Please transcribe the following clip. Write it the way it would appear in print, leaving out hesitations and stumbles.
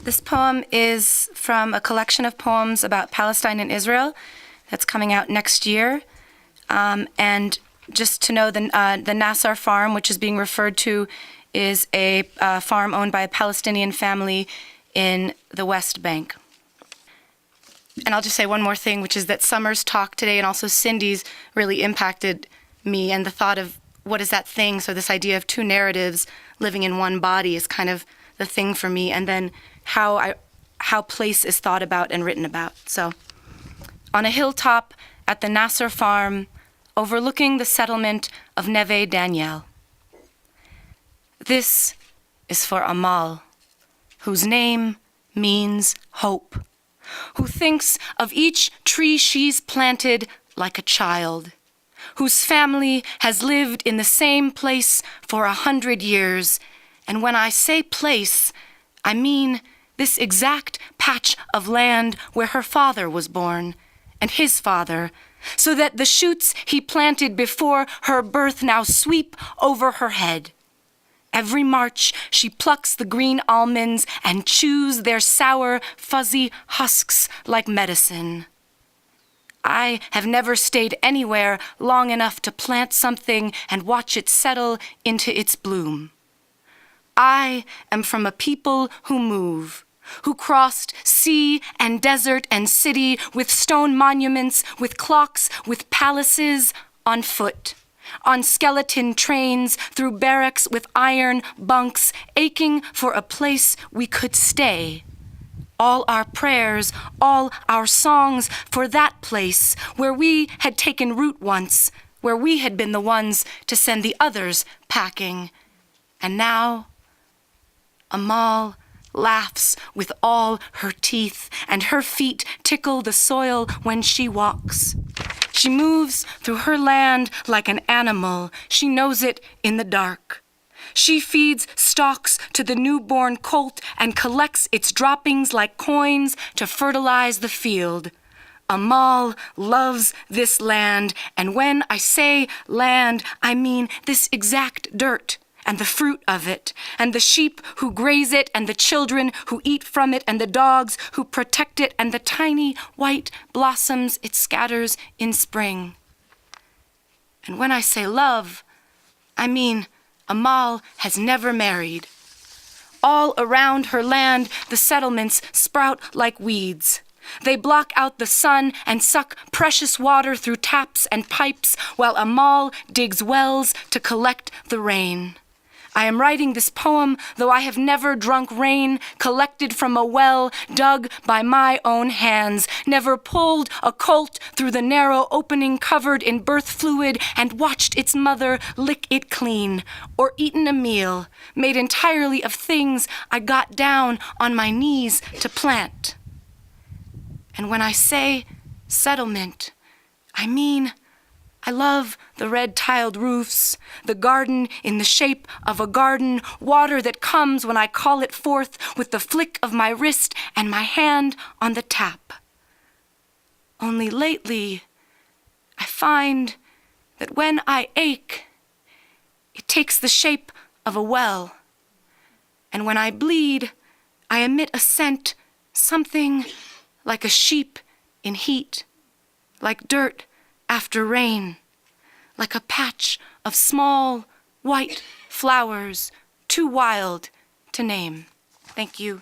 This poem is from a collection of poems about Palestine and Israel that's coming out next year. And just to know, the Nassar farm, which is being referred to, is a farm owned by a Palestinian family in the West Bank. And I'll just say one more thing, which is that Summer's talk today and also Cindy's really impacted me, and the thought of what is that thing? So this idea of two narratives living in one body is kind of the thing for me, and then how place is thought about and written about. So, on a hilltop at the Nassar farm, overlooking the settlement of Neve Daniel. This is for Amal, whose name means hope, who thinks of each tree she's planted like a child, whose family has lived in the same place for 100 years. And when I say place, I mean this exact patch of land where her father was born, and his father, so that the shoots he planted before her birth now sweep over her head. Every March, she plucks the green almonds and chews their sour, fuzzy husks like medicine. I have never stayed anywhere long enough to plant something and watch it settle into its bloom. I am from a people who move, who crossed sea and desert and city with stone monuments, with clocks, with palaces, on foot, on skeleton trains, through barracks with iron bunks, aching for a place we could stay. All our prayers, all our songs for that place where we had taken root once, where we had been the ones to send the others packing. And now, Amal laughs with all her teeth, and her feet tickle the soil when she walks. She moves through her land like an animal. She knows it in the dark. She feeds stalks to the newborn colt and collects its droppings like coins to fertilize the field. Amal loves this land, and when I say land, I mean this exact dirt, and the fruit of it, and the sheep who graze it, and the children who eat from it, and the dogs who protect it, and the tiny white blossoms it scatters in spring. And when I say love, I mean Amal has never married. All around her land, the settlements sprout like weeds. They block out the sun and suck precious water through taps and pipes, while Amal digs wells to collect the rain. I am writing this poem, though I have never drunk rain collected from a well dug by my own hands, never pulled a colt through the narrow opening covered in birth fluid and watched its mother lick it clean, or eaten a meal made entirely of things I got down on my knees to plant. And when I say settlement, I mean I love the red-tiled roofs, the garden in the shape of a garden, water that comes when I call it forth with the flick of my wrist and my hand on the tap. Only lately, I find that when I ache, it takes the shape of a well. And when I bleed, I emit a scent, something like a sheep in heat, like dirt after rain, like a patch of small white flowers too wild to name. Thank you.